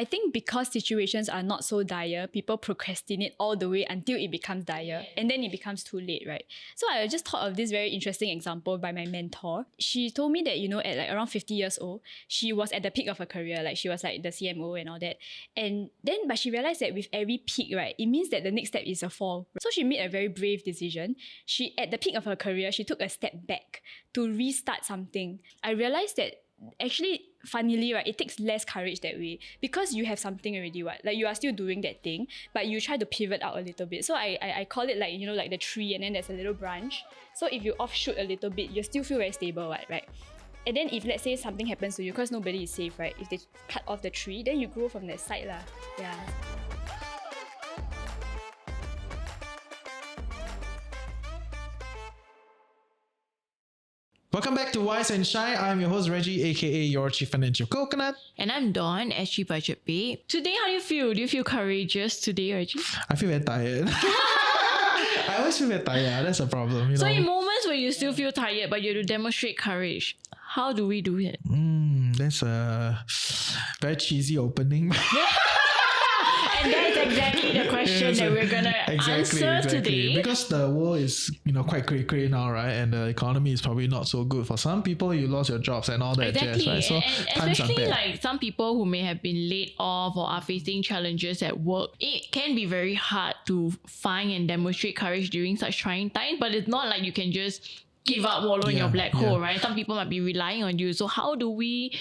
I think because situations are not so dire, people procrastinate all the way until it becomes dire, and then it becomes too late, right? So I just thought of this very interesting example by my mentor. She told me that, at like around 50 years old, she was at the peak of her career, like she was like the CMO and all that. But she realized that with every peak, right, it means that the next step is a fall. So she made a very brave decision. At the peak of her career, she took a step back to restart something. I realized that actually, funnily, right, it takes less courage that way because you have something already, what? Like you are still doing that thing, but you try to pivot out a little bit. So I call it like, like the tree, and then there's a little branch. So if you offshoot a little bit, you still feel very stable, right? And then if let's say something happens to you, because nobody is safe, right? If they cut off the tree, then you grow from that side lah. Yeah. Welcome back to Wise and Shy. I'm your host Reggie, aka your Chief Financial Coconut. And I'm Dawn, SG Budget Babe. Today, how do you feel? Do you feel courageous today, Reggie? I feel very tired. I always feel very tired. That's a problem. So in moments where you still feel tired, but you have to demonstrate courage, how do we do it? That's a very cheesy opening. And that's exactly the question that we're going to answer today. Because the world is, quite cray-cray now, right? And the economy is probably not so good. For some people, you lost your jobs and all that jazz, right? So and especially like some people who may have been laid off or are facing challenges at work, it can be very hard to find and demonstrate courage during such trying times. But it's not like you can just give up, wallow in your black hole, right? Some people might be relying on you. So how do we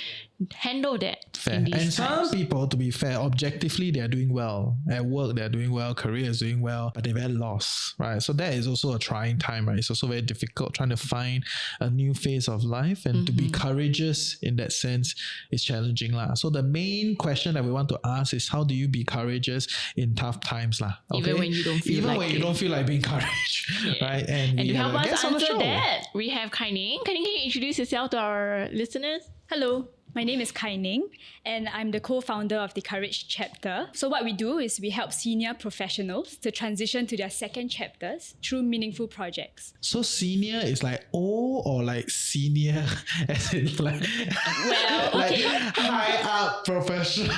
handle that? Fair. And some people, to be fair, objectively, they're doing well. At work, they're doing well. Career is doing well. But they're very lost, right? So that is also a trying time, right? It's also very difficult trying to find a new phase of life. And to be courageous in that sense is challenging lah. So the main question that we want to ask is, how do you be courageous in tough times lah? Okay? Even when you don't feel you don't feel like being courageous, right? And to help us answer that, we have Kai Ning. Kai Ning, can you introduce yourself to our listeners? Hello. My name is Kai Ning, and I'm the co-founder of the Courage chapter. So what we do is we help senior professionals to transition to their second chapters through meaningful projects. So senior is like old or like senior as in like, like high up professional?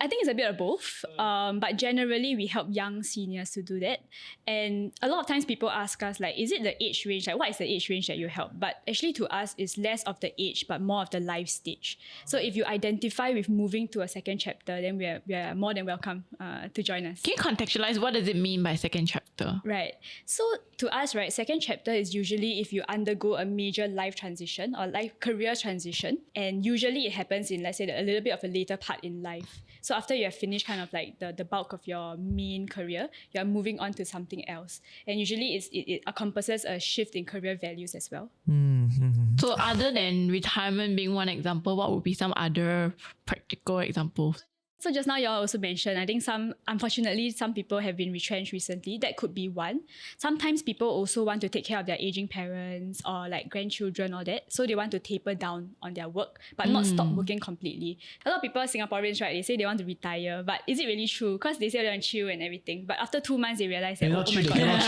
I think it's a bit of both, but generally we help young seniors to do that. And a lot of times people ask us like, is it the age range? Like what is the age range that you help? But actually to us, it's less of the age, but more of the life stage. So if you identify with moving to a second chapter, then we are more than welcome to join us. Can you contextualize what does it mean by second chapter? Right. So to us, right, second chapter is usually if you undergo a major life transition or life career transition. And usually it happens in, let's say, a little bit of a later part in life. So after you have finished kind of like the bulk of your main career, you are moving on to something else. And usually it encompasses a shift in career values as well. So other than retirement being one example, what would be some other practical examples? So just now you all also mentioned, I think unfortunately, some people have been retrenched recently. That could be one. Sometimes people also want to take care of their aging parents or like grandchildren or that. So they want to taper down on their work, but not stop working completely. A lot of people, Singaporeans, right, they say they want to retire, but is it really true? Because they say they want to chill and everything. But after 2 months, they realize that, Singaporeans cannot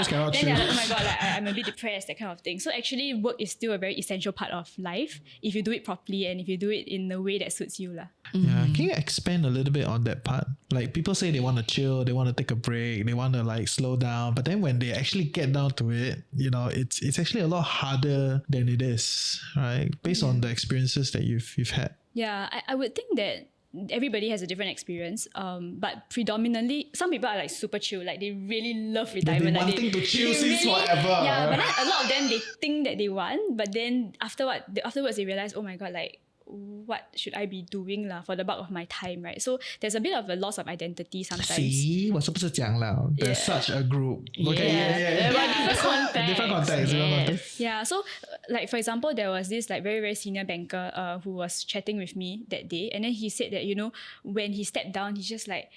chill. Then they're like, oh my God, like, I'm a bit depressed, that kind of thing. So actually, work is still a very essential part of life if you do it properly and if you do it in the way that suits you lah. Yeah, can you expand a little bit on that part? Like people say they want to chill, they want to take a break, they want to like slow down, but then when they actually get down to it, it's actually a lot harder than it is, right? Based on the experiences that you've had. Yeah, I would think that everybody has a different experience, but predominantly some people are like super chill, like they really love retirement. They've been wanting to chill since forever. Yeah, but then a lot of them, they think that they want, but then afterwards they realize, oh my God, like what should I be doing for the bulk of my time, right? So there's a bit of a loss of identity sometimes. See, 我是不是讲了? There's such a group. Okay, yeah. Different context. Yeah, so like for example, there was this like very, very senior banker who was chatting with me that day, and then he said that, when he stepped down, he's just like,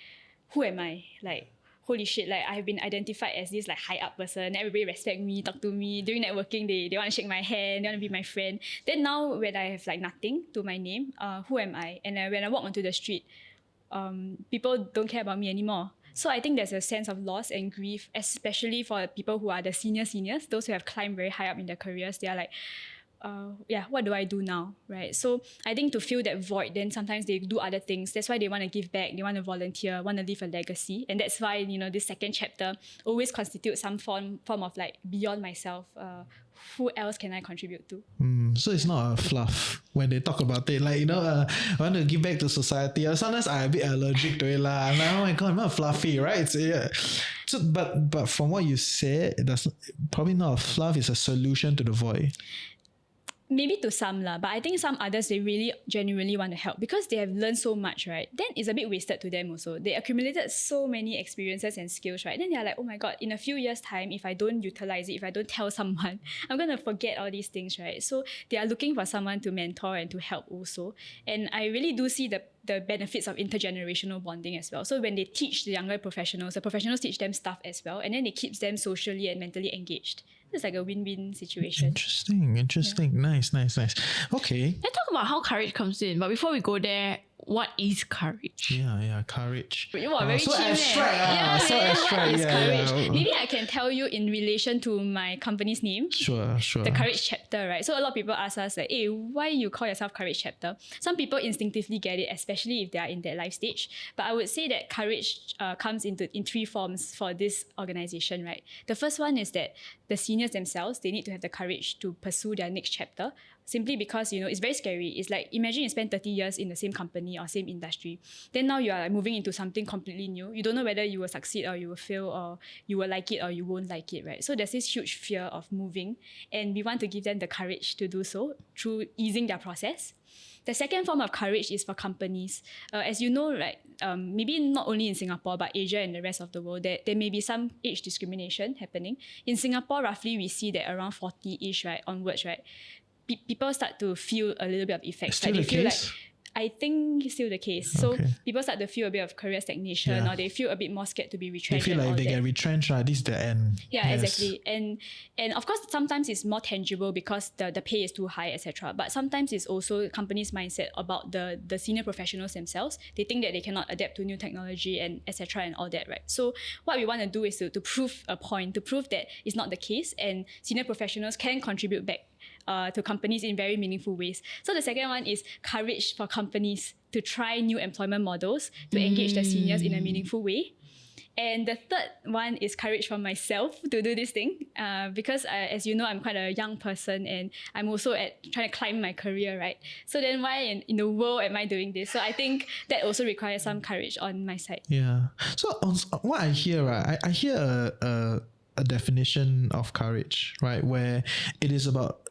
who am I? Like, holy shit, like I have been identified as this like high up person. Everybody respect me, talk to me. During networking, they want to shake my hand, they want to be my friend. Then now when I have like nothing to my name, who am I? And when I walk onto the street, people don't care about me anymore. So I think there's a sense of loss and grief, especially for people who are the seniors, those who have climbed very high up in their careers. They are like, what do I do now, right? So I think to fill that void, then sometimes they do other things. That's why they want to give back, they want to volunteer, want to leave a legacy. And that's why, this second chapter always constitutes some form of like beyond myself. Who else can I contribute to? So it's not a fluff when they talk about it. Like, I want to give back to society. Sometimes I'm a bit allergic to it. I'm like, oh my God, I'm not fluffy, right? So, but from what you said, that's probably not a fluff, it's a solution to the void. Maybe to some lah, but I think some others, they really genuinely want to help because they have learned so much, right? Then it's a bit wasted to them also. They accumulated so many experiences and skills, right? Then they're like, oh my God, in a few years' time, if I don't utilize it, if I don't tell someone, I'm going to forget all these things, right? So they are looking for someone to mentor and to help also. And I really do see the benefits of intergenerational bonding as well. So when they teach the younger professionals, the professionals teach them stuff as well, and then it keeps them socially and mentally engaged. It's like a win-win situation. Interesting. Yeah. Nice. Okay. Let's talk about how courage comes in. But before we go there, what is courage? Yeah, courage. Wow, very so cheap, abstract. So abstract. What is courage? Yeah. Maybe I can tell you in relation to my company's name. Sure. The courage chapter, right? So a lot of people ask us like, hey, why you call yourself courage chapter? Some people instinctively get it, especially if they are in that life stage. But I would say that courage comes in three forms for this organization, right? The first one is that the seniors themselves, they need to have the courage to pursue their next chapter. Simply because, it's very scary. It's like, imagine you spend 30 years in the same company or same industry. Then now you are like moving into something completely new. You don't know whether you will succeed or you will fail or you will like it or you won't like it, right? So there's this huge fear of moving, and we want to give them the courage to do so through easing their process. The second form of courage is for companies. As you know, right, maybe not only in Singapore, but Asia and the rest of the world, there may be some age discrimination happening. In Singapore, roughly, we see that around 40-ish, right, onwards, right, people start to feel a little bit of effects. Still like the case? Like, I think it's still the case. So people start to feel a bit of career stagnation, or they feel a bit more scared to be retrenched. They feel like if they get retrenched, right, this is the end. Yeah, yes. Exactly. And of course, sometimes it's more tangible because the pay is too high, etc. But sometimes it's also companies' mindset about the senior professionals themselves. They think that they cannot adapt to new technology and etc. and all that, right? So what we want to do is to prove a point, to prove that it's not the case, and senior professionals can contribute back to companies in very meaningful ways. So the second one is courage for companies to try new employment models to engage their seniors in a meaningful way. And the third one is courage for myself to do this thing because as you know, I'm quite a young person and I'm also trying to climb my career, right? So then why in the world am I doing this? So I think that also requires some courage on my side. Yeah. So what I hear, right, I hear a definition of courage, right, where it is about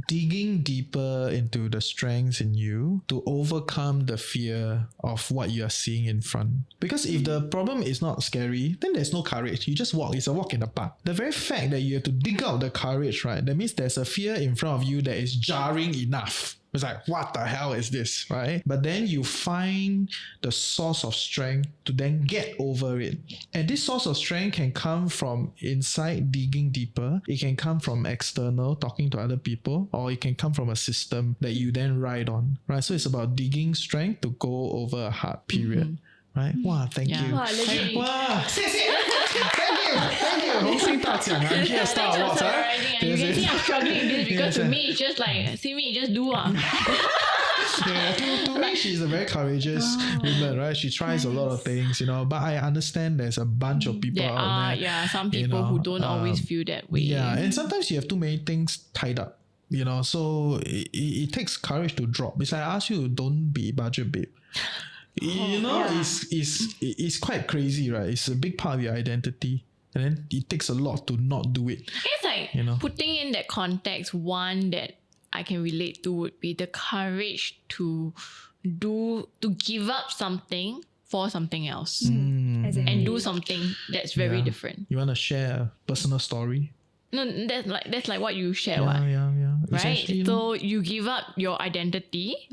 digging deeper into the strengths in you to overcome the fear of what you are seeing in front. Because if the problem is not scary, then there's no courage. You just walk. It's a walk in the park. The very fact that you have to dig out the courage, right, that means there's a fear in front of you that is jarring enough. It's like, what the hell is this, right? But then you find the source of strength to then get over it. And this source of strength can come from inside, digging deeper. It can come from external, talking to other people, or it can come from a system that you then ride on, right? So it's about digging strength to go over a hard period, right? Wow, thank you. Wow, legit. Wow, thank you. 红星大奖 I'm here Star Wars. You can see I'm struggling in this because to me it's just like, see me, just do. To me, she's a very courageous woman, right? She tries a lot of things, but I understand there's a bunch of people out there. Yeah, some people who don't always feel that way. Yeah, and sometimes you have too many things tied up, so it takes courage to drop. It's like I ask you, don't be budget babe. It's quite crazy, right? It's a big part of your identity. And then it takes a lot to not do it. It's like putting in that context, one that I can relate to would be the courage to give up something for something else and do something that's very different. You want to share a personal story? No, that's like what you share, right? So you give up your identity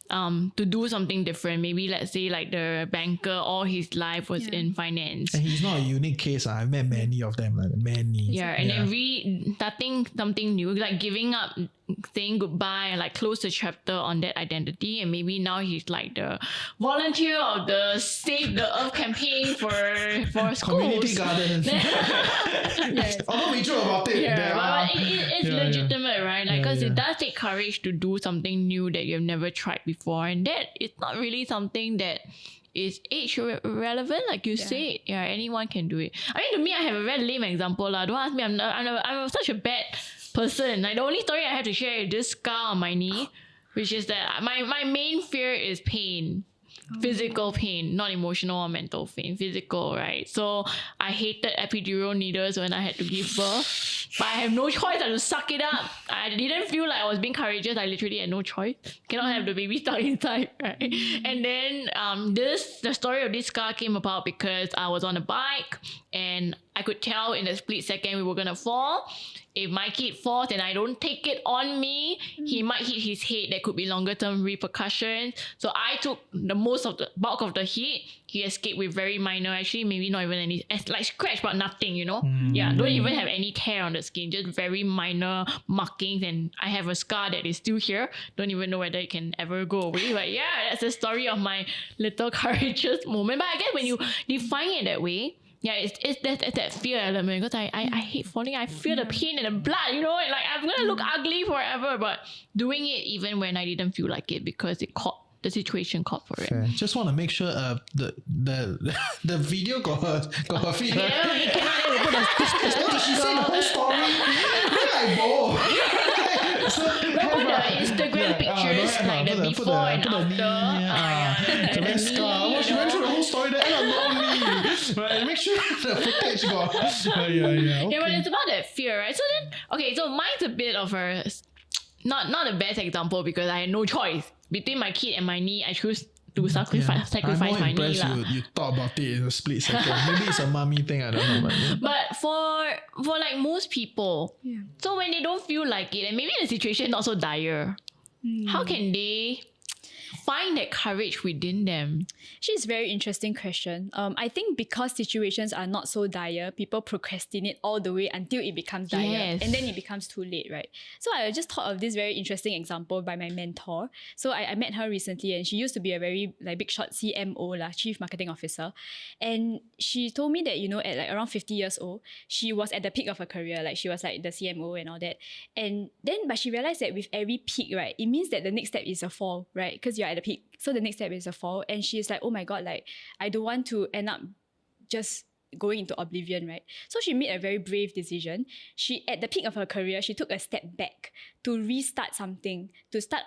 to do something different. Maybe let's say like the banker, all his life was in finance. And he's not a unique case. I've met many of them, many. And then starting something new, like giving up, saying goodbye, like close the chapter on that identity, and maybe now he's like the volunteer of the Save the Earth campaign for schools. Community garden. Although we joke about it, it's legitimate, right? Like because it does take courage to do something new that you've never tried before, and that is not really something that is age relevant, like you said. Yeah, anyone can do it. I mean, to me, I have a very lame example lah. Don't ask me. I'm such a bad person. Like, the only story I have to share is this scar on my knee, which is that my main fear is pain. Physical pain, not emotional or mental pain, physical, right? So I hated epidural needles when I had to give birth, but I have no choice. I had to suck it up. I didn't feel like I was being courageous. I literally had no choice. Cannot have the baby stuck inside, right? And then the story of this scar came about because I was on a bike and I could tell in a split second we were gonna fall. If my kid falls and I don't take it on me, he might hit his head. There could be longer term repercussions. So I took the bulk of the hit. He escaped with very minor, actually maybe not even any, like scratch, but nothing, you know? Yeah, don't even have any tear on the skin, just very minor markings. And I have a scar that is still here. Don't even know whether it can ever go away. But yeah, that's the story of my little courageous moment. But I guess when you define it that way, yeah, it's that fear element, because I hate falling. I feel the pain and the blood, you know, and like I'm gonna look ugly forever. But doing it even when I didn't feel like it, because the situation called for it. Fair. Just want to make sure the video got her feet. Yeah, we cannot Did she say the whole story? Then I bored. put the Instagram pictures, like the before and after. The best scar. She went through the whole story. Then end up lonely. Right? Make sure the footage got. Yeah. Okay. Yeah, but it's about that fear, right? So then, okay, so mine's a bit of a not the best example because I had no choice between my kid and my knee. I choose to sacrifice I'm more my knee. impressed you thought about it in a split second. Maybe it's a mummy thing, I don't know. But for like most people, so when they don't feel like it, and maybe the situation not so dire, how can they find that courage within them? She's a very interesting question. I think because situations are not so dire, people procrastinate all the way until it becomes dire. Yes. And then it becomes too late, right? So I just thought of this very interesting example by my mentor. So I met her recently, and she used to be a very big shot CMO, Chief Marketing Officer. And she told me that, at like around 50 years old, she was at the peak of her career. Like, she was like the CMO and all that. And then, but she realized that with every peak, right, it means that the next step is a fall, right? Because you're at the peak. So the next step is a fall. And she's like, oh my God, like, I don't want to end up just going into oblivion, right? So she made a very brave decision. She, at the peak of her career, she took a step back to restart something, to start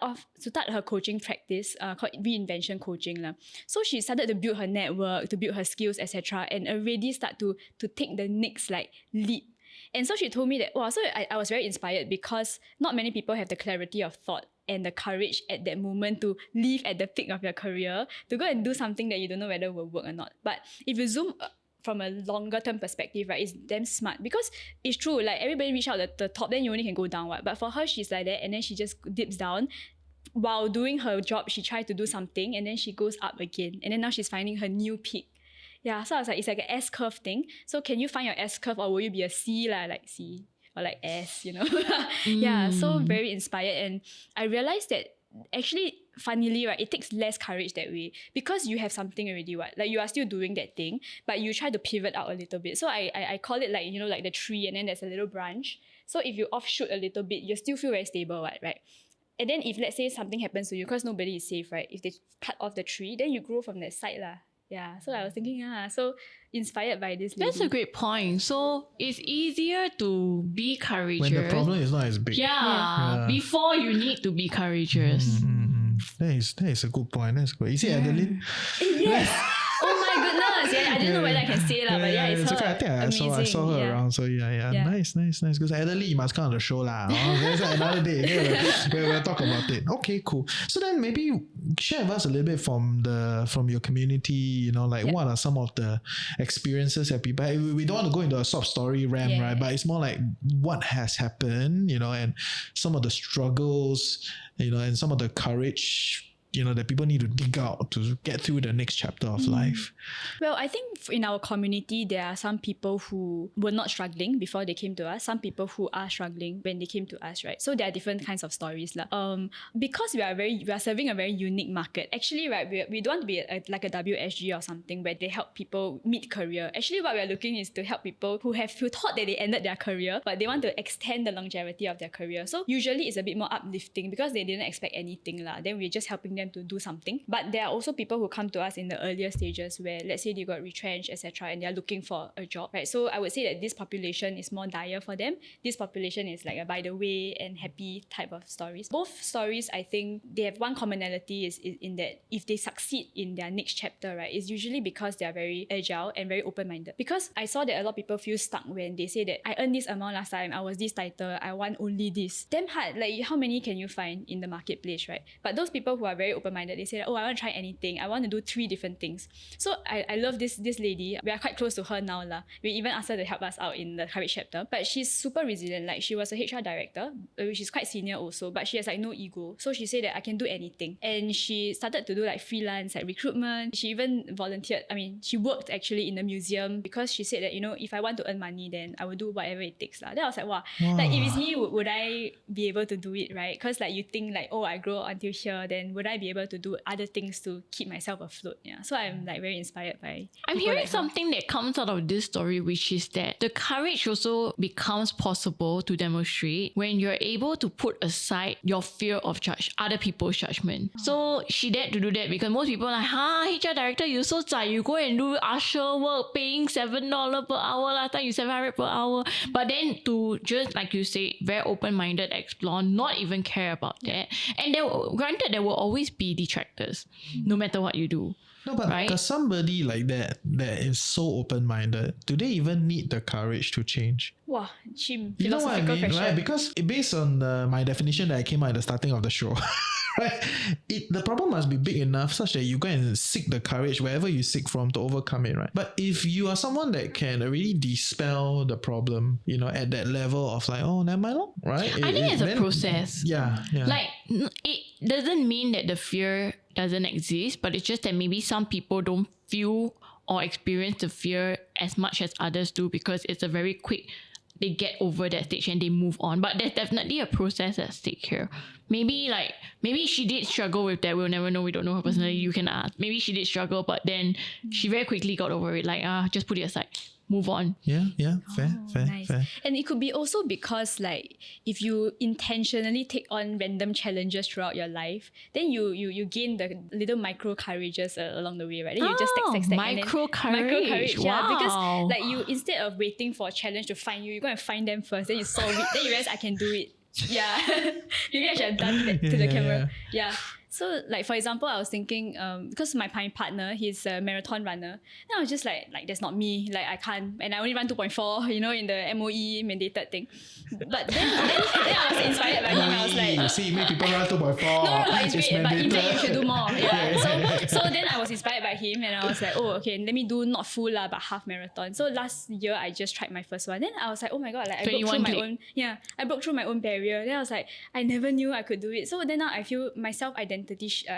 her coaching practice, called reinvention coaching. So she started to build her network, to build her skills, etc. and already start to take the next leap. And so she told me that, wow, so I was very inspired because not many people have the clarity of thought and the courage at that moment to leave at the peak of your career, to go and do something that you don't know whether will work or not. But if you zoom from a longer term perspective, right, it's damn smart, because it's true, like everybody reach out at the top, then you only can go downward. But for her, she's like that, and then she just dips down. While doing her job, she tried to do something, and then she goes up again. And then now she's finding her new peak. Yeah, so I was like, it's like an S-curve thing. So can you find your S-curve, or will you be a C, like C? Or like S, Yeah, so very inspired. And I realized that actually, funnily, right, it takes less courage that way, because you have something already, like you are still doing that thing, but you try to pivot out a little bit. So I call it like, like the tree, and then there's a little branch. So if you offshoot a little bit, you still feel very stable, right? And then if, let's say, something happens to you, because nobody is safe, right? If they cut off the tree, then you grow from that side. Yeah, so I was thinking, so inspired by this lady. That's a great point. So it's easier to be courageous when the problem is not as big. Yeah. Before you need to be courageous. That is a good point. That's good. Is it Adeline? Yes. Oh my goodness. Yeah, I didn't know whether I can say that, but it's her. Okay. I think I saw her around. So yeah. Nice. Because Adeline, you must come on the show lah. There's another day. We'll talk about it. Okay, cool. So then maybe share with us a little bit from your community. What are some of the experiences that people? We don't want to go into a sob story ram, right? But it's more like what has happened, and some of the struggles, and some of the courage that people need to dig out to get through the next chapter of life? Well, I think in our community, there are some people who were not struggling before they came to us, some people who are struggling when they came to us, right? So there are different kinds of stories. Because we are serving a very unique market. Actually, right, we don't want to be like a WSG or something where they help people mid-career. Actually, what we are looking is to help people who thought that they ended their career, but they want to extend the longevity of their career. So usually it's a bit more uplifting because they didn't expect anything. Then we're just helping them to do something. But there are also people who come to us in the earlier stages where, let's say, they got retrenched, etc., and they're looking for a job, right? So I would say that this population is more dire for them. This population is like a by the way and happy type of stories. Both stories, I think, they have one commonality is in that if they succeed in their next chapter, right, it's usually because they are very agile and very open-minded. Because I saw that a lot of people feel stuck when they say that I earned this amount last time, I was this title, I want only this. Damn hard. Like, how many can you find in the marketplace, right? But those people who are very open-minded, they say, I want to try anything. I want to do 3 different things. So I love this lady. We are quite close to her now. We even asked her to help us out in the courage chapter. But she's super resilient. Like, she was a HR director, which is quite senior also, but she has like no ego. So she said that I can do anything. And she started to do like freelance, like recruitment. She even volunteered. She worked actually in the museum because she said that, if I want to earn money, then I will do whatever it takes. Then I was like, wow. Like, if it's me, would I be able to do it, right? Because like you think like, I grow until here, then would I be able to do other things to keep myself afloat? Yeah. So I'm like very inspired by I'm people hearing like her. something that comes out of this story, which is that the courage also becomes possible to demonstrate when you're able to put aside your fear of other people's judgment. So she dared to do that because most people are like, HR director, you so zai, you go and do usher work paying $7 per hour, last time you $700 per hour. But then to just, like you say, very open-minded, explore, not even care about that. And granted, there will always be detractors, no matter what you do. No, but right? Does somebody like that is so open-minded, do they even need the courage to change? Wow, chim. You know what I mean, question. right? Because based on my definition that I came out at the starting of the show, right? The problem must be big enough such that you go and seek the courage wherever you seek from to overcome it, right? But if you are someone that can already dispel the problem, at that level of like, never mind, right? I think it's a process. Yeah. Like, it doesn't mean that the fear doesn't exist, but it's just that maybe some people don't feel or experience the fear as much as others do because it's a very quick, they get over that stage and they move on. But there's definitely a process at stake here. Maybe she did struggle with that. We'll never know. We don't know her personally. You can ask. Maybe she did struggle, but then she very quickly got over it. Like, just put it aside. Move on. Yeah, fair. Nice. And it could be also because like if you intentionally take on random challenges throughout your life, then you gain the little micro courages along the way, right? Then you just stack micro courage. Yeah, Wow. because like you, instead of waiting for a challenge to find you go and find them first, then you solve it, then you realize I can do it. Yeah. Maybe I should have done that to the camera. Yeah. So like for example, I was thinking because my partner, he's a marathon runner. Then I was just like that's not me. Like I can't, and I only run 2.4. In the MOE mandated thing. But then I was inspired by him. I was like, you see, make people run 2.4. no, but it's great. But in fact, you should do more. Yeah. So then I was inspired by him, and I was like, okay, let me do not full but half marathon. So last year I just tried my first one. Then I was like, oh my god, like I broke through my own. Yeah, I broke through my own barrier. Then I was like, I never knew I could do it. So then now I feel my self-identity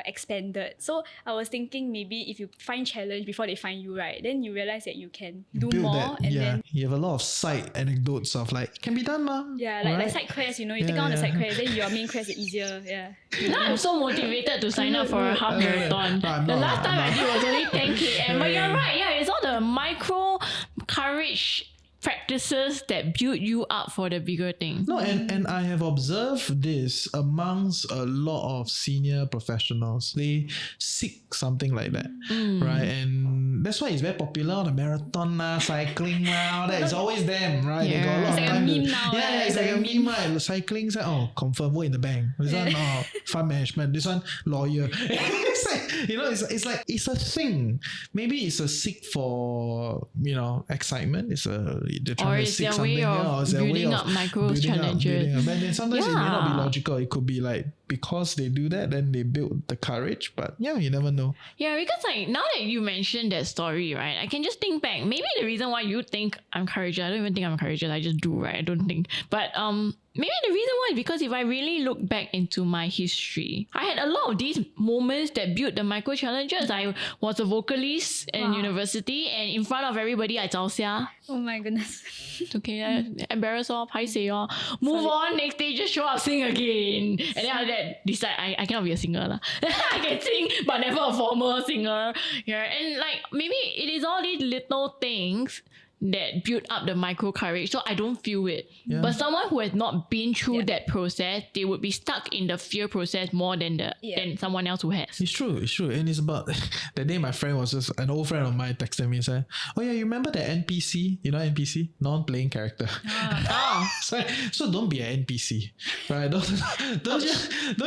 expanded. So I was thinking maybe if you find challenge before they find you, right, then you realize that you can do Build more that, and then you have a lot of side anecdotes of like, can be done, ma. yeah, like side quest, you take on the side quest, then your main quest is easier. Yeah. Now I'm so motivated to sign up for a half marathon. The last time I did was only 10 km. But you're right, yeah, it's all the micro courage practices that build you up for the bigger thing. No, and I have observed this amongst a lot of senior professionals. They seek something like that, right? And that's why it's very popular on the marathon, cycling now. That is always them, right? Yeah. They got a lot It's of like a time meme to, now, Yeah, right? it's like a meme, right? Cycling's like, confirm, work in the bank. This one, fund management. This one, lawyer. It's like, it's like, it's a thing. Maybe it's a seek for, excitement. They're trying to seek something. Or it's their way of building up micro challenges. But then sometimes it may not be logical. It could be like, because they do that, then they build the courage. But yeah, you never know. Yeah, because like now that you mentioned that story, right, I can just think back. Maybe the reason why you think I'm courageous, I don't even think I'm courageous. I just do, right? I don't think. But maybe the reason why is because if I really look back into my history, I had a lot of these moments that built the micro challenges. I was a vocalist in university, and in front of everybody, I 早下. Oh my goodness. It's okay, embarrass or paiseh or move on, next day just show up, sing again. And then after that, decide I cannot be a singer lah. I can sing, but never a formal singer. Yeah, and like maybe it is all these little things that build up the micro courage, so I don't feel it. Yeah. But someone who has not been through that process, they would be stuck in the fear process more than than someone else who has. It's true, and it's about the day my friend was just an old friend of mine texted me and said, "Oh yeah, you remember the NPC? You know NPC, non-playing character. So don't be an NPC, right? Don't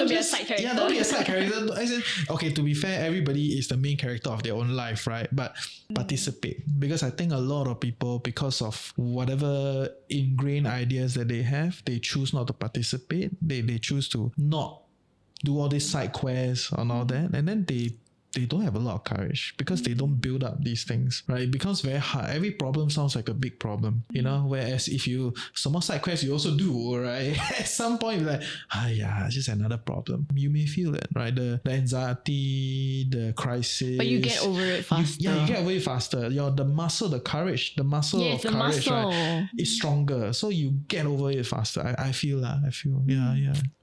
be a side character. Yeah, don't be a side character. I said, okay, to be fair, everybody is the main character of their own life, right? But participate, because I think a lot of people, because of whatever ingrained ideas that they have, they choose not to participate. They choose to not do all these side quests and all that, and then they don't have a lot of courage because they don't build up these things, right? It becomes very hard. Every problem sounds like a big problem, you know, whereas if you some more side quests you also do, right? At some point you're like, yeah, it's just another problem. You may feel it, right? The anxiety, the crisis, but you get over it faster. You get over it faster. The muscle, the courage, the muscle of courage, right, is stronger, so you get over it faster. I feel.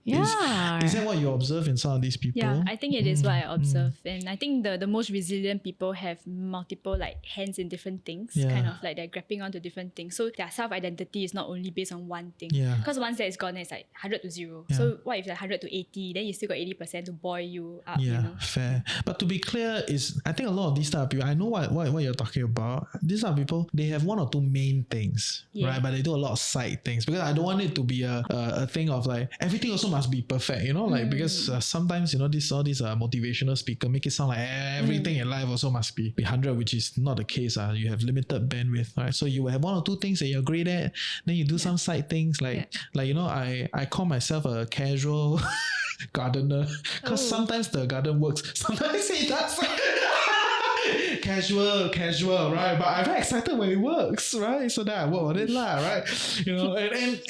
Yeah. Is that what you observe in some of these people? Yeah, I think it is what I observe. And I think the most resilient people have multiple like hands in different things, kind of like they're grappling onto different things. So their self-identity is not only based on one thing. Because once that is gone, it's like 100 to 0. So what if like 100 to 80, then you still got 80% to buoy you up, you know? Fair. But to be clear, I think a lot of these type of people, I know what you're talking about. These are people, they have one or two main things, right? But they do a lot of side things, because I don't want it to be a thing of like everything also must be perfect, you know, like because sometimes, you know, all these motivational speaker make it sound like everything in life also must be 100, which is not the case. You have limited bandwidth, right? So you have one or two things that you're great at, then you do some side things like you know, I call myself a casual gardener, because sometimes the garden works, sometimes it doesn't. Casual, right? But I'm very excited when it works, right? So that I work on it lah, right? You know, and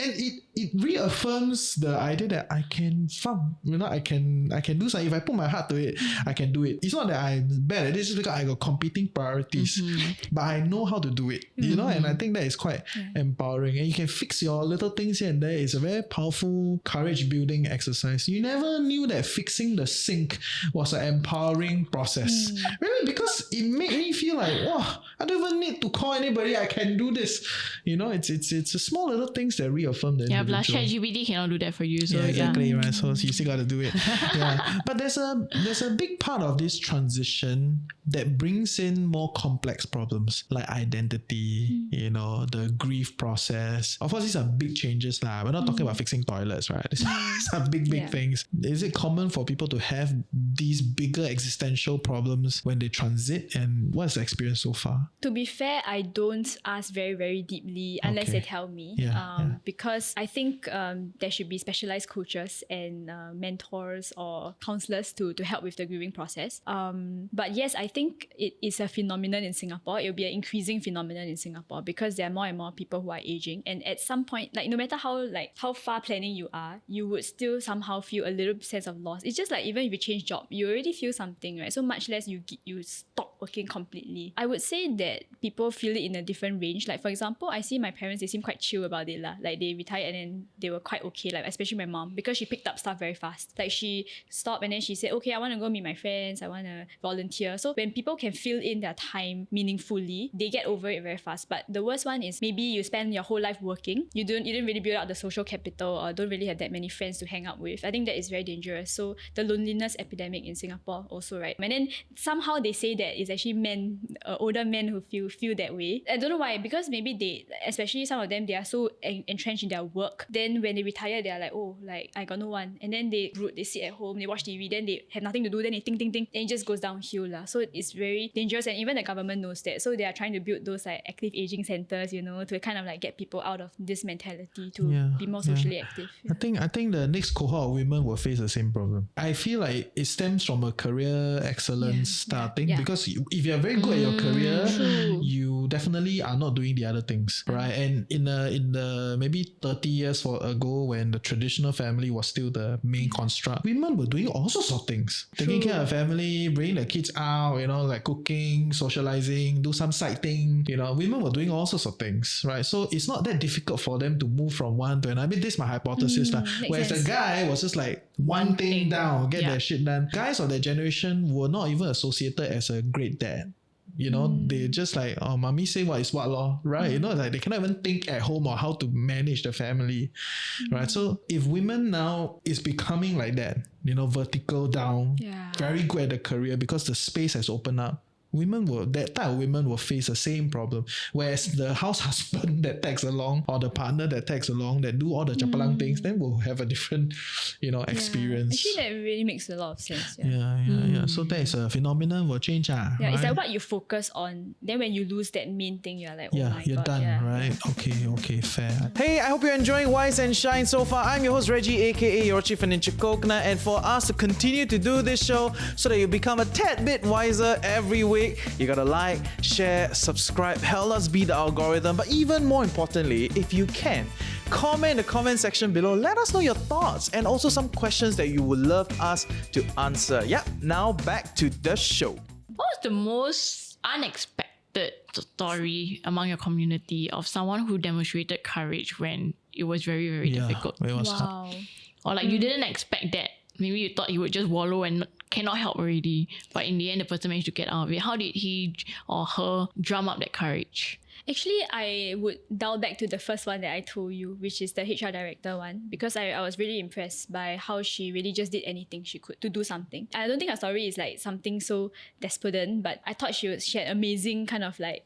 it reaffirms the idea that I can farm, you know, I can do something. If I put my heart to it, I can do it. It's not that I'm bad at this, just because I got competing priorities, but I know how to do it, you know, and I think that is quite empowering. And you can fix your little things here and there. It's a very powerful courage building exercise. You never knew that fixing the sink was an empowering process. Really, because it made me feel like, wow, I don't even need to call anybody. I can do this. You know, it's a small little things that reaffirm the individual. Plus ChatGPT cannot do that for you. So exactly, right? So you still got to do it. But there's a big part of this transition that brings in more complex problems like identity, you know, the grief process. Of course, these are big changes lah. We're not talking about fixing toilets, right? These are big things. Is it common for people to have these bigger existential problems when they transit, and what's the experience so far? To be fair, I don't ask very, very deeply unless they tell me. Because I think there should be specialized coaches and mentors or counselors to help with the grieving process. But yes, I think it is a phenomenon in Singapore. It will be an increasing phenomenon in Singapore because there are more and more people who are aging. And at some point, like no matter how far planning you are, you would still somehow feel a little sense of loss. It's just like even if you change job, you already feel something, right? So much less you stop working completely. I would say that people feel it in a different range. Like for example, I see my parents, they seem quite chill about it lah. Like they retired and then they were quite okay. Like especially my mom, because she picked up stuff very fast. Like she stopped and then she said, okay, I want to go meet my friends. I want to volunteer. So when people can fill in their time meaningfully, they get over it very fast. But the worst one is maybe you spend your whole life working. You didn't really build up the social capital or don't really have that many friends to hang out with. I think that is very dangerous. So the loneliness epidemic in Singapore also, right? And then somehow they say that it's actually men, older men who feel that way. I don't know why, because maybe they, especially some of them, they are so entrenched in their work. Then when they retire, they are like, oh, like I got no one. And then they sit at home, they watch TV, then they have nothing to do, then they think, and it just goes downhill lah. So it's very dangerous, and even the government knows that. So they are trying to build those like active aging centers, you know, to kind of like get people out of this mentality to be more socially active. I think the next cohort of women will face the same problem. I feel like it stems from a career excellence starting because if you're very good at your career, you definitely are not doing the other things, right? And in the maybe 30 years ago, when the traditional family was still the main construct, women were doing all sorts of things, taking care of family, bringing the kids out, like cooking, socializing, do some side thing. Women were doing all sorts of things, right? So it's not that difficult for them to move from one to another. I mean, this is my hypothesis. Whereas the guy was just like one thing down, get their shit done. Guys of that generation were not even associated as a great dad. They just like, oh, mommy say what is what law, right? Like they cannot even think at home or how to manage the family, right? So if women now is becoming like that, vertical down, very good at the career because the space has opened up, that type of women will face the same problem. Whereas the house husband that tags along, or the partner that tags along, that do all the chapalang things, then will have a different, experience. Actually, that really makes a lot of sense. Yeah. So that is a phenomenon will change. Yeah, right? It's like what you focus on. Then when you lose that main thing, you're like, oh my you're God. done, right? Okay, fair. Hey, I hope you're enjoying Wise and Shine so far. I'm your host Reggie, aka your Chief Financial Coconut, and for us to continue to do this show so that you become a tad bit wiser every week, you gotta like, share, subscribe, help us beat the algorithm. But even more importantly, if you can, comment in the comment section below. Let us know your thoughts and also some questions that you would love us to answer. Now back to the show. What was the most unexpected story among your community of someone who demonstrated courage when it was very, very difficult? It was hard. Or like you didn't expect that. Maybe you thought he would just wallow and cannot help already. But in the end, the person managed to get out of it. How did he or her drum up that courage? Actually, I would dial back to the first one that I told you, which is the HR director one, because I was really impressed by how she really just did anything she could to do something. I don't think her story is like something so despondent, but I thought she had amazing kind of like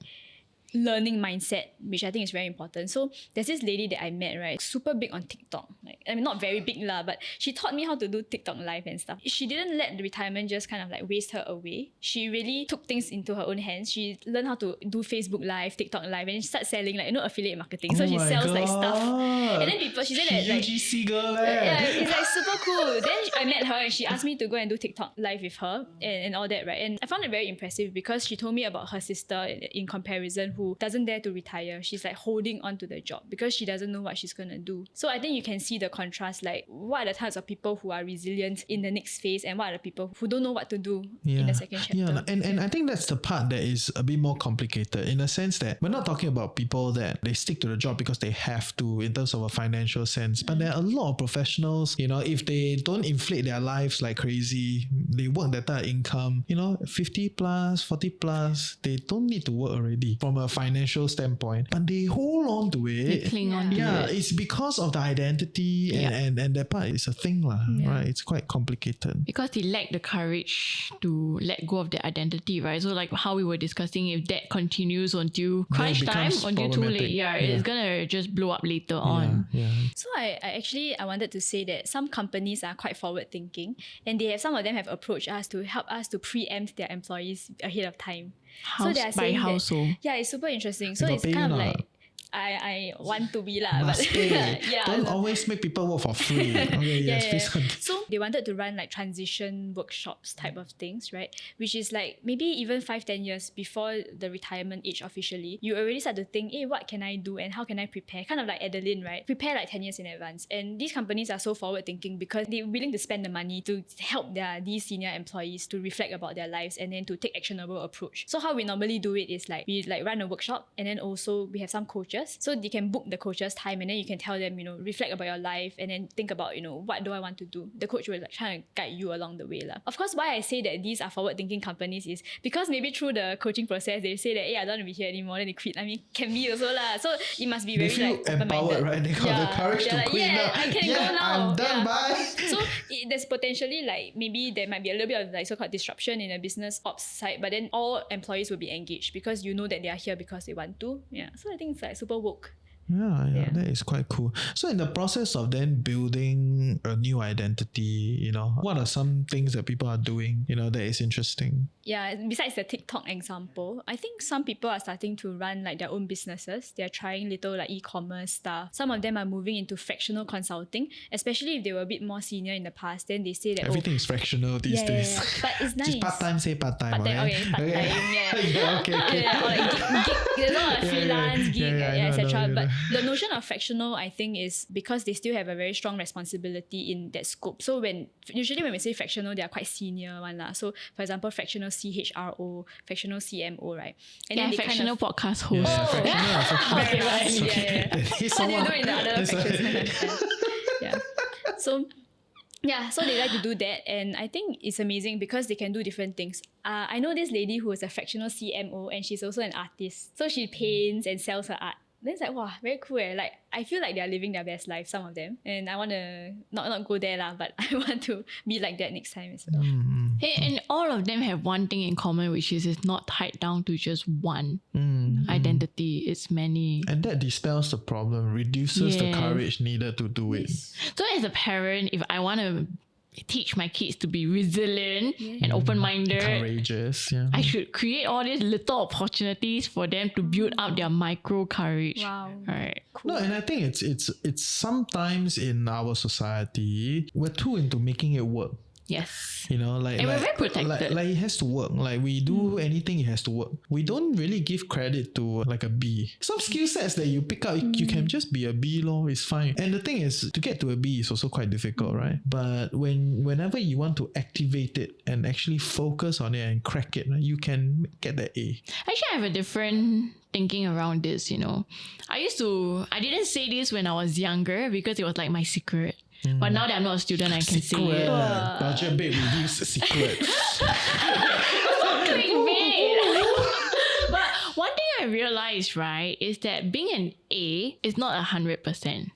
learning mindset, which I think is very important. So there's this lady that I met, right, super big on TikTok. Not very big lah, but she taught me how to do TikTok live and stuff. She didn't let the retirement just kind of like waste her away. She really took things into her own hands. She learned how to do Facebook live, TikTok live, and she started selling affiliate marketing. So she sells like stuff. And then she said that like UGC girl, it's like super cool. Then I met her and she asked me to go and do TikTok live with her and all that, right? And I found it very impressive because she told me about her sister in comparison who doesn't dare to retire. She's like holding on to the job because she doesn't know what she's gonna do. So I think you can see the contrast, like what are the types of people who are resilient in the next phase and what are the people who don't know what to do in the second chapter. Yeah, and I think that's the part that is a bit more complicated in the sense that we're not talking about people that they stick to the job because they have to in terms of a financial sense. But there are a lot of professionals, if they don't inflate their lives like crazy, they work that type of income, 50 plus, 40 plus, they don't need to work already from a financial standpoint, but they hold on to it. They cling on to it. It's because of the identity and that part is a thing right? It's quite complicated. Because they lack the courage to let go of their identity, right? So like how we were discussing, if that continues until crunch time, until too late, it's gonna just blow up later on. So I wanted to say that some companies are quite forward thinking, and some of them have approached us to help us to preempt their employees ahead of time. So they are saying that, it's super interesting. So it's kind of like I want to be lah, but don't always make people work for free. Okay, So they wanted to run like transition workshops type of things, right? Which is like maybe even 5-10 years before the retirement age officially, you already start to think, hey, what can I do and how can I prepare? Kind of like Adeline, right? Prepare like 10 years in advance. And these companies are so forward thinking because they're willing to spend the money to help these senior employees to reflect about their lives and then to take actionable approach. So how we normally do it is like we like run a workshop and then also we have some coaches. So they can book the coach's time and then you can tell them, reflect about your life and then think about, what do I want to do? The coach will like try to guide you along the way lah. Of course, why I say that these are forward-thinking companies is because maybe through the coaching process, they say that, hey, I don't want to be here anymore, then they quit. I mean, can be also lah. So it must be very they feel like empowered, right? They got the courage to quit now. I can go now. I'm done, bye. So there's potentially like maybe there might be a little bit of like so-called disruption in a business ops side, but then all employees will be engaged because you know that they are here because they want to. Yeah. So I think it's like super woke Yeah, that is quite cool. So in the process of then building a new identity, what are some things that people are doing, that is interesting? Yeah, besides the TikTok example, I think some people are starting to run like their own businesses. They're trying little like e-commerce stuff. Some of them are moving into fractional consulting, especially if they were a bit more senior in the past. Then they say that Everything is fractional these days. Yeah. But it's nice. Just part-time, say part-time. Part-time, okay, part-time, yeah. Okay. Yeah, or like gig, there's a lot of freelance, gig, etc. No. But the notion of fractional, I think, is because they still have a very strong responsibility in that scope. So usually when we say fractional, they are quite senior one lah. So for example, fractional CHRO, fractional CMO, right? And Yeah, then they fractional kind of, podcast host. Fractional. okay, right, yeah. What do you do in the other fractions? Yeah. So they like to do that, and I think it's amazing because they can do different things. I know this lady who is a fractional CMO, and she's also an artist. So she paints and sells her art. Then it's like, wow, very cool. Like, I feel like they're living their best life, some of them. And I want to not go there lah, but I want to be like that next time as well. Hey, and all of them have one thing in common, which is it's not tied down to just one identity. It's many. And that dispels the problem, reduces the Yes. courage needed to do it. So as a parent, if I want to teach my kids to be resilient and open-minded, Courageous, yeah. I should create all these little opportunities for them to build up their micro courage. Wow. Right. No, and I think it's sometimes in our society we're too into making it work. Yes. Like And we're very protected. Like it has to work. Like we do anything, it has to work. We don't really give credit to like a B. Some skill sets that you pick up, you can just be a B lor, it's fine. And the thing is, to get to a B is also quite difficult, right? But whenever you want to activate it and actually focus on it and crack it, right, you can get that A. Actually, I have a different thinking around this, I didn't say this when I was younger because it was like my secret. But now that I'm not a student, I can say it. Budget babe reveals secret. Clickbait. But one thing I realized, right, is that being an A is not 100%.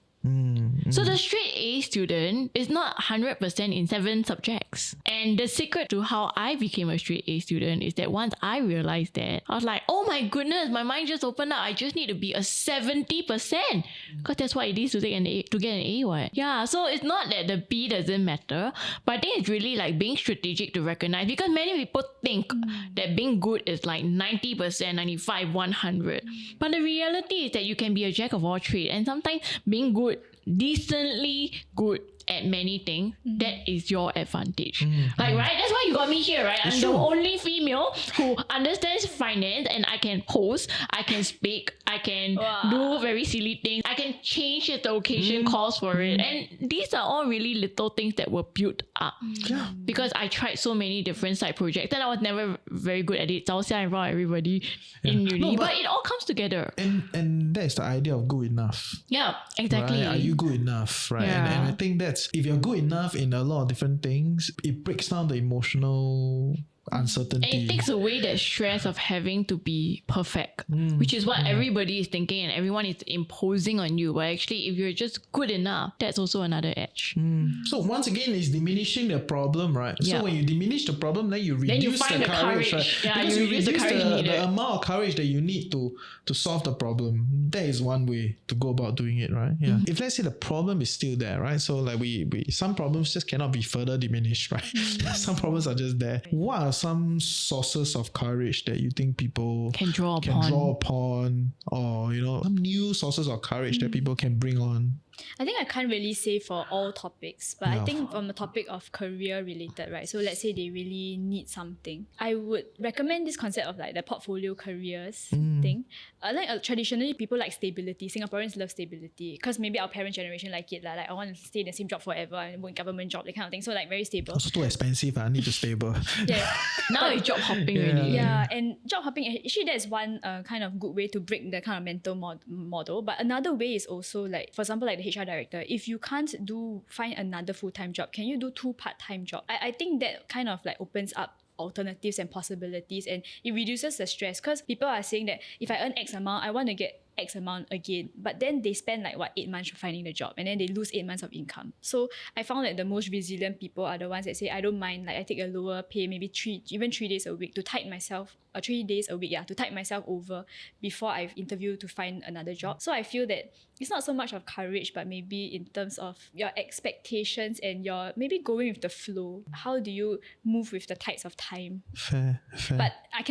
So the straight A student is not 100% in 7 subjects. And the secret to how I became a straight A student is that once I realized that, I was like, oh my goodness, my mind just opened up. I just need to be a 70%. Because that's what it is to get an A, what? Yeah, so it's not that the B doesn't matter, but I think it's really like being strategic to recognize, because many people think that being good is like 90%, 95, 100. But the reality is that you can be a jack of all trades, and sometimes being good, decently good at many things, that is your advantage. Like, right? That's why you got me here, right? I'm the only female who understands finance, and I can host, I can speak, I can do very silly things, I can change if the occasion calls for it. And these are all really little things that were built up. Because I tried so many different side projects and I was never very good at it. So I was in front of everybody in uni. No, but it all comes together. And that's the idea of good enough. Yeah, exactly. Right? Are you good enough? Right. Yeah. And I think that's, if you're good enough in a lot of different things, it breaks down the emotional uncertainty. And it takes away that stress of having to be perfect, which is what everybody is thinking and everyone is imposing on you. But actually, if you're just good enough, that's also another edge. So once again, it's diminishing the problem, right? Yeah. So when you diminish the problem, then you reduce Then you find the courage, right? Yeah, Because you you reduce the courage needed. the amount of courage that you need to solve the problem. That is one way to go about doing it, right? Yeah. If let's say the problem is still there, right? So like we some problems just cannot be further diminished, right? Some problems are just there. What are some sources of courage that you think people Can draw upon, or some new sources of courage that people can bring on? I think I can't really say for all topics, but I Yeah. think from the topic of career related, right? So let's say they really need something. I would recommend this concept of like the portfolio careers thing. Traditionally, people like stability. Singaporeans love stability because maybe our parent generation like it. Like I want to stay in the same job forever and work in government job, that kind of thing. So like very stable. Also too expensive, I need to stable. Yeah. Now it's job hopping already. Yeah, and job hopping, actually that's one kind of good way to break the kind of mental model. But another way is also like, for example, like the HR director, if you can't find another full-time job, can you do 2 part-time jobs? I think that kind of like opens up alternatives and possibilities, and it reduces the stress, because people are saying that if I earn X amount, I want to get X amount again. But then they spend like 8 months finding the job, and then they lose 8 months of income. So I found that the most resilient people are the ones that say, I don't mind, like I take a lower pay, maybe 3 days a week to tide myself, or 3 days a week, to tide myself over before I've interviewed to find another job. So I feel that it's not so much of courage, but maybe in terms of your expectations and your maybe going with the flow. How do you move with the tides of time? Fair. But I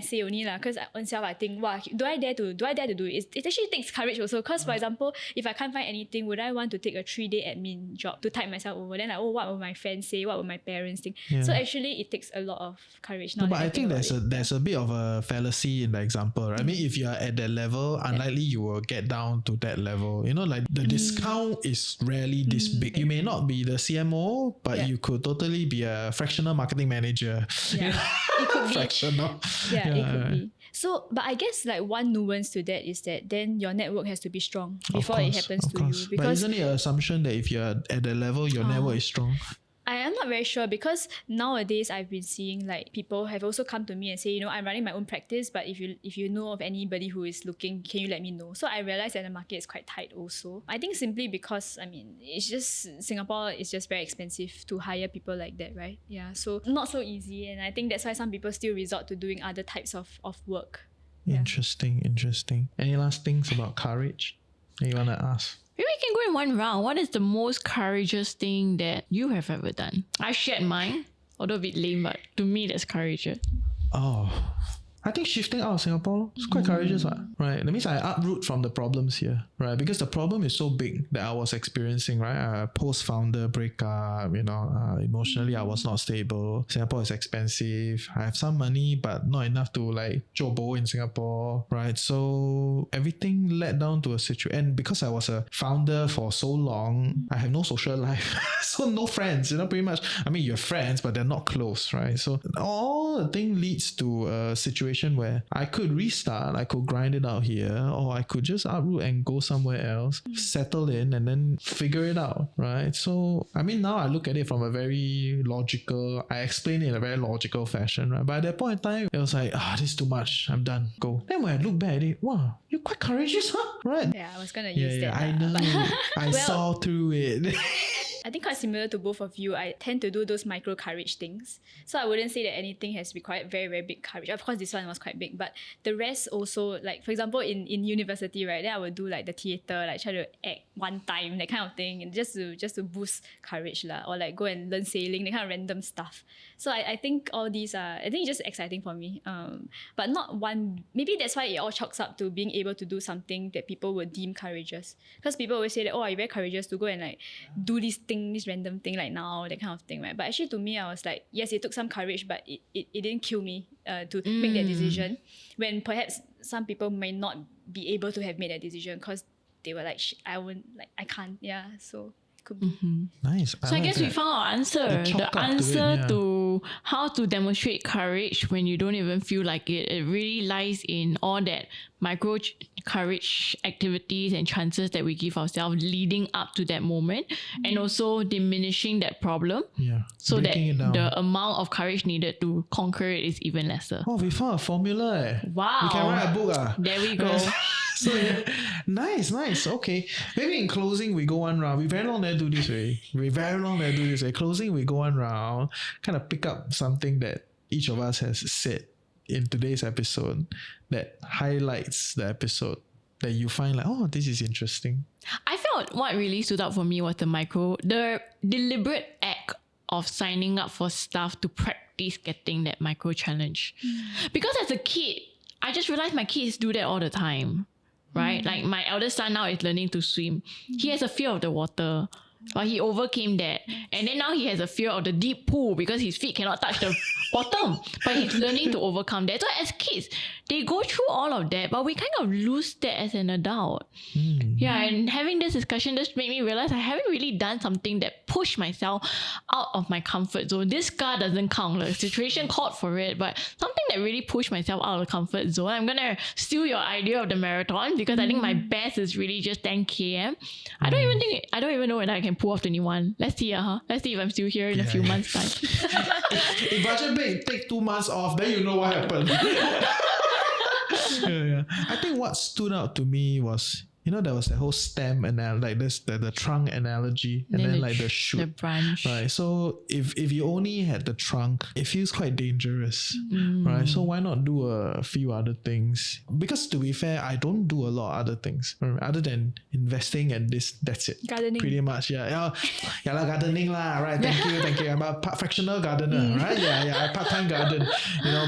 say only because on self I think, do I dare to do it? It actually takes courage also, because for example, if I can't find anything, would I want to take a 3-day admin job to tide myself over? Then what will my friends say? What will my parents think? Yeah. So actually it takes a lot of courage. No, but I think there's a bit of a fallacy in the example, right? I mean, if you are at that level, unlikely you will get down to that level. You know, like the discount is rarely this big. You may not be the CMO, but you could totally be a fractional marketing manager. Yeah, it could be. Fractional. Yeah, it could be. So, but I guess like one nuance to that is that then your network has to be strong before it happens to you. But isn't it an assumption that if you're at that level, your network is strong? I am not very sure, because nowadays I've been seeing like people have also come to me and say, I'm running my own practice, but if you know of anybody who is looking, can you let me know? So I realized that the market is quite tight also. I think simply because it's just Singapore is just very expensive to hire people like that, right? Yeah, so not so easy, and I think that's why some people still resort to doing other types of work. Yeah. Interesting. Any last things about courage that you want to ask? Maybe we can go in one round. What is the most courageous thing that you have ever done? I shared mine, although a bit lame, but to me that's courageous. Oh, I think shifting out of Singapore, it's quite courageous, right? That means I uproot from the problems here, right? Because the problem is so big that I was experiencing, right? Post-founder breakup, emotionally I was not stable. Singapore is expensive. I have some money, but not enough to like jobo in Singapore, right? So everything led down to a situation. And because I was a founder for so long, I have no social life. So no friends, pretty much. I mean, you have friends, but they're not close, right? So all the thing leads to a situation where I could restart, I could grind it out here, or I could just uproot and go somewhere else, settle in, and then figure it out, right? So, now I look at it from a very logical, I explain it in a very logical fashion, right? But at that point in time, it was like, this is too much, I'm done, go. Then when I look back at it, wow, you're quite courageous, huh? Right? Yeah, I was going to use that. I know. I saw through it. I think quite similar to both of you, I tend to do those micro courage things. So I wouldn't say that anything has required very, very big courage. Of course, this one was quite big, but the rest also, like for example, in university, right, then I would do like the theatre, like try to act one time, that kind of thing, and just to boost courage lah, or like go and learn sailing, that kind of random stuff. So I think all these are, I think it's just exciting for me. But not one, maybe that's why it all chalks up to being able to do something that people would deem courageous. Because people always say that, you're very courageous to go and like do this random thing like now, that kind of thing, right? But actually to me, I was like, yes, it took some courage, but it didn't kill me to make that decision, when perhaps some people may not be able to have made that decision because they were like, I can't, so it could be. Nice. So I guess we found our answer. The answer to how to demonstrate courage when you don't even feel like it. It really lies in all that micro courage activities and chances that we give ourselves leading up to that moment, and also diminishing that problem, so that the amount of courage needed to conquer it is even lesser. Oh, we found a formula. Wow. We can write a book. There we go. So nice. Okay. Maybe in closing we go one round. We very long never do this way. Closing we go one round. Kind of pick up something that each of us has said in today's episode that highlights the episode, that you find like, this is interesting. I felt what really stood out for me was the deliberate act of signing up for stuff to practice getting that micro challenge. Because as a kid, I just realized my kids do that all the time, right? Like my eldest son now is learning to swim. He has a fear of the water, but he overcame that. And then now he has a fear of the deep pool because his feet cannot touch the bottom. But he's learning to overcome that. So as kids, they go through all of that, but we kind of lose that as an adult. Yeah, and having this discussion just made me realize I haven't really done something that pushed myself out of my comfort zone. This scar doesn't count. The situation called for it, but something that really pushed myself out of the comfort zone. I'm going to steal your idea of the marathon, because I think my best is really just 10 km. I don't even know whether I can pull off 21. Let's see, Let's see if I'm still here in a few months' time. If budget big, take 2 months off, then you know what happened. I think what stood out to me was, there was the whole stem like this, the trunk analogy, and then like the shoot, the branch. right? So if you only had the trunk, it feels quite dangerous, right? So why not do a few other things? Because to be fair, I don't do a lot of other things other than investing and this. That's it. Gardening. Pretty much, yeah, gardening lah, right? Thank you. I'm a fractional gardener, right? Yeah, I part-time garden,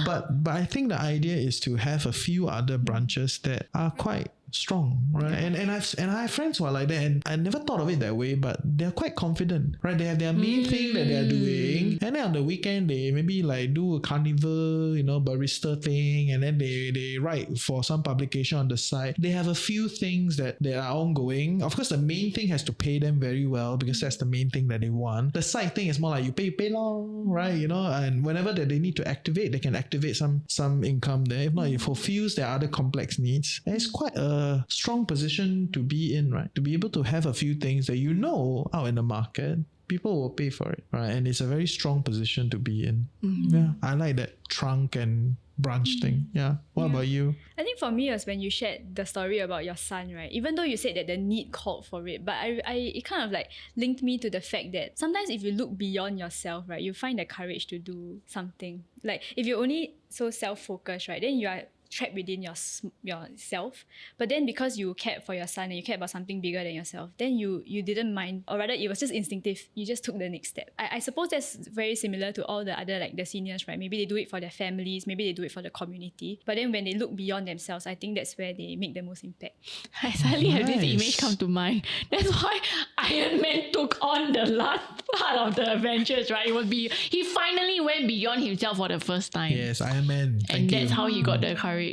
But I think the idea is to have a few other branches that are quite strong, right? And I have friends who are like that, and I never thought of it that way, but they're quite confident, right? They have their main thing that they're doing, and then on the weekend they maybe like do a carnival, barista thing, and then they write for some publication on the side. They have a few things that are ongoing. Of course, the main thing has to pay them very well because that's the main thing that they want. The side thing is more like you pay long, right? And whenever that they need to activate, they can activate some income there. If not, it fulfills their other complex needs. And it's quite a strong position to be in, right? To be able to have a few things that out in the market, people will pay for it, right? And it's a very strong position to be in. Yeah, I like that trunk and branch thing. Yeah. What about you? I think for me it was when you shared the story about your son, right? Even though you said that the need called for it, but it kind of like linked me to the fact that sometimes if you look beyond yourself, right, you find the courage to do something. Like if you're only so self-focused, right, then you are trapped within yourself. But then because you cared for your son and you cared about something bigger than yourself, then you didn't mind, or rather it was just instinctive. You just took the next step. I suppose that's very similar to all the other, like the seniors, right? Maybe they do it for their families, maybe they do it for the community. But then when they look beyond themselves, I think that's where they make the most impact. I suddenly have this image come to mind. That's why Iron Man took on the last part of the adventures, right? He finally went beyond himself for the first time. Yes, Iron Man. And that's how he got the courage.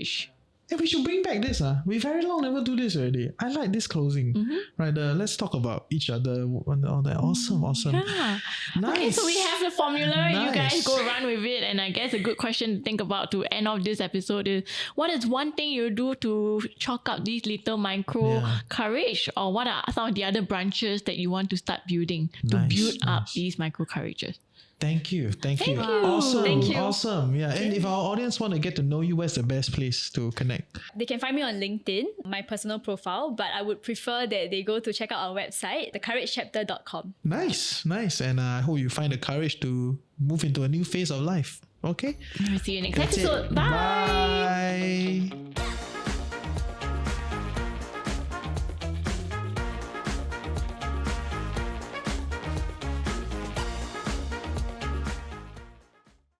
Hey, we should bring back this. We very long never do this already. I like this closing. Right, let's talk about each other and all that. Awesome. Yeah. Nice. Okay, so we have the formula. Nice. You guys go run with it. And I guess a good question to think about to end off this episode is, what is one thing you do to chalk up these little micro courage? Or what are some of the other branches that you want to start building to build up these micro courages? Thank you. Awesome. Thank you. Awesome. Yeah. And if our audience want to get to know you, where's the best place to connect? They can find me on LinkedIn, my personal profile, but I would prefer that they go to check out our website, thecouragechapter.com. Nice. And I hope you find the courage to move into a new phase of life. Okay? See you next episode. Bye. Bye.